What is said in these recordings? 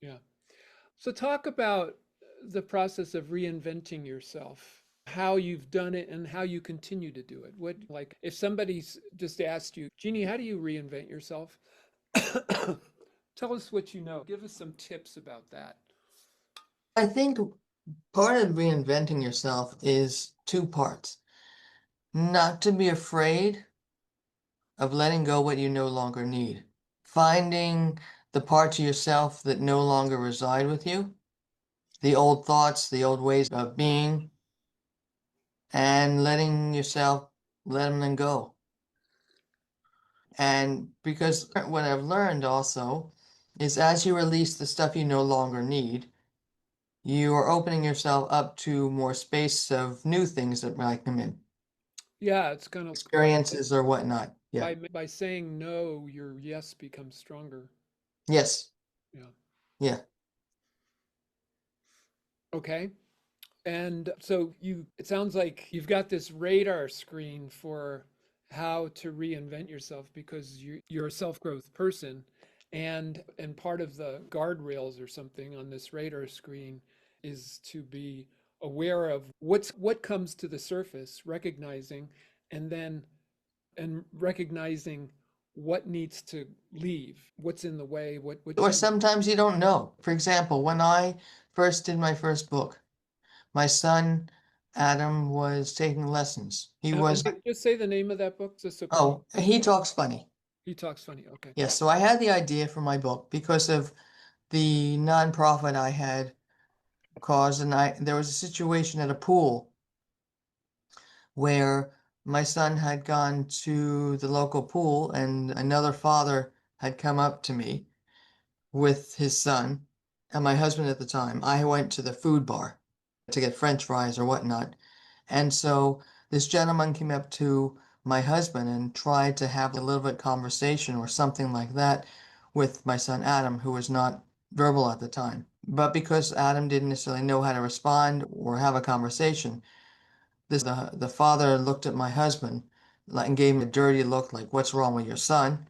Yeah. So talk about the process of reinventing yourself, how you've done it and how you continue to do it. What, like, if somebody's just asked you, Jeannie, how do you reinvent yourself? Tell us what you know. Give us some tips about that. I think part of reinventing yourself is two parts. Not to be afraid of letting go what you no longer need. Finding the parts of yourself that no longer reside with you, the old thoughts, the old ways of being, and letting yourself let them go. And because what I've learned also is as you release the stuff you no longer need, you are opening yourself up to more space of new things that might come in, Yeah, it's kind of experiences or whatnot. Yeah. by saying no, your yes becomes stronger. Yes. Yeah. Yeah. Okay. And so it sounds like you've got this radar screen for how to reinvent yourself because you're a self-growth person. And part of the guardrails or something on this radar screen is to be aware of what comes to the surface, recognizing, and then and recognizing what needs to leave, what's in the way, what Or you sometimes you don't know. For example, when I first did my first book, my son Adam was taking lessons. He was, just say the name of that book just so people. oh, he talks funny. He talks funny. Okay. Yes, so I had the idea for my book because of the nonprofit I had caused, and there was a situation at a pool where my son had gone to the local pool and another father had come up to me with his son and my husband at the time. I went to the food bar to get French fries or whatnot. And so this gentleman came up to my husband and tried to have a little bit conversation or something like that with my son Adam, who was not verbal at the time. But because Adam didn't necessarily know how to respond or have a conversation, the father looked at my husband and gave him a dirty look like, "What's wrong with your son?"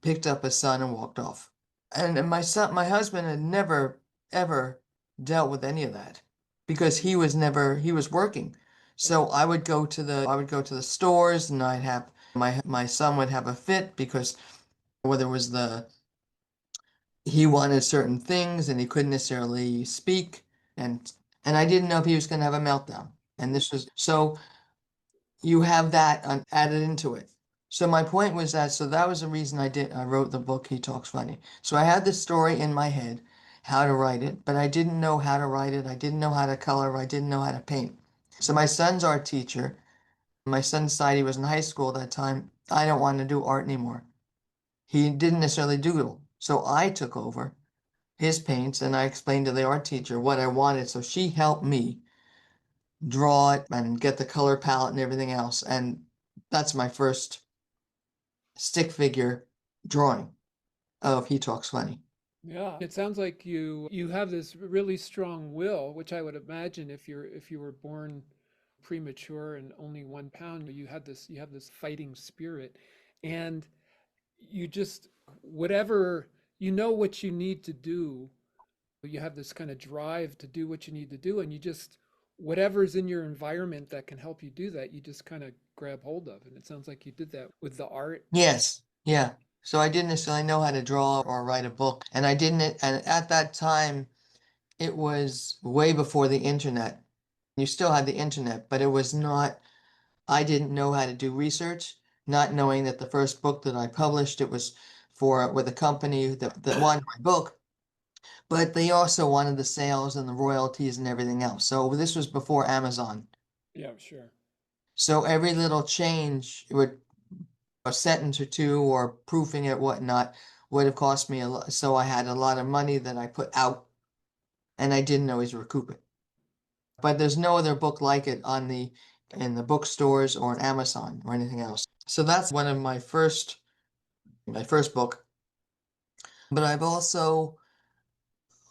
Picked up his son and walked off. And my husband had never ever dealt with any of that because he was working. So I would go to the stores and I'd have my son would have a fit because whether it was he wanted certain things and he couldn't necessarily speak and and I didn't know if he was going to have a meltdown. And this was so you have that added into it. So my point was that was the reason I wrote the book He Talks Funny. So I had this story in my head, how to write it, but I didn't know how to write it. I didn't know how to color. I didn't know how to paint. So my son's art teacher, my son decided he was in high school at that time. I don't want to do art anymore. He didn't necessarily doodle. So I took over his paints and I explained to the art teacher what I wanted. So she helped me draw it and get the color palette and everything else. And that's my first stick figure drawing of He Talks Funny. Yeah, it sounds like you have this really strong will, which I would imagine if you were born premature and only 1 pound, you have this fighting spirit, and you just whatever you know what you need to do, you have this kind of drive to do what you need to do, and you just whatever's in your environment that can help you do that, you just kind of grab hold of, and it sounds like you did that with the art. Yes, yeah. So I didn't necessarily know how to draw or write a book. And I didn't, and at that time, it was way before the internet. You still had the internet, but it was not, I didn't know how to do research, not knowing that the first book that I published, it was with a company that wanted my book, but they also wanted the sales and the royalties and everything else. So this was before Amazon. Yeah, sure. So every little change would a sentence or two or proofing it whatnot would have cost me a lot. So I had a lot of money that I put out and I didn't always recoup it. But there's no other book like it on the in the bookstores or on Amazon or anything else. So that's one of my first book. But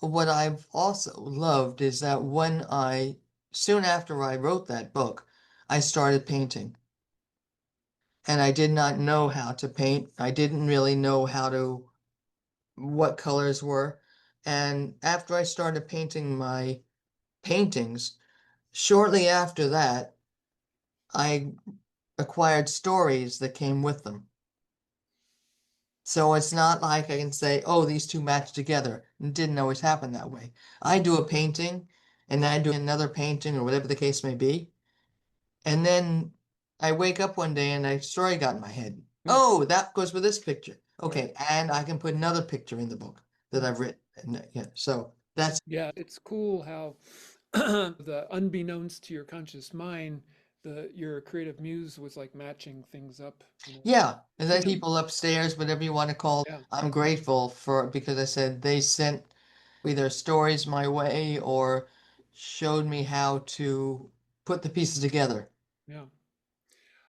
what I've also loved is that soon after I wrote that book, I started painting. And I did not know how to paint. I didn't really know what colors were. And after I started painting my paintings, shortly after that, I acquired stories that came with them. So it's not like I can say, oh, these two match together. It didn't always happen that way. I do a painting and then I do another painting or whatever the case may be. And then I wake up one day and a story got in my head. Hmm. Oh, that goes with this picture. Right. Okay, and I can put another picture in the book that Hmm. I've written. Yeah, so that's Yeah, it's cool how the unbeknownst to your conscious mind, the your creative muse was like matching things up, you know. yeah. And then Yeah. people upstairs, whatever you want to call, Yeah. I'm grateful for because I said they sent either stories my way or showed me how to put the pieces together. Yeah.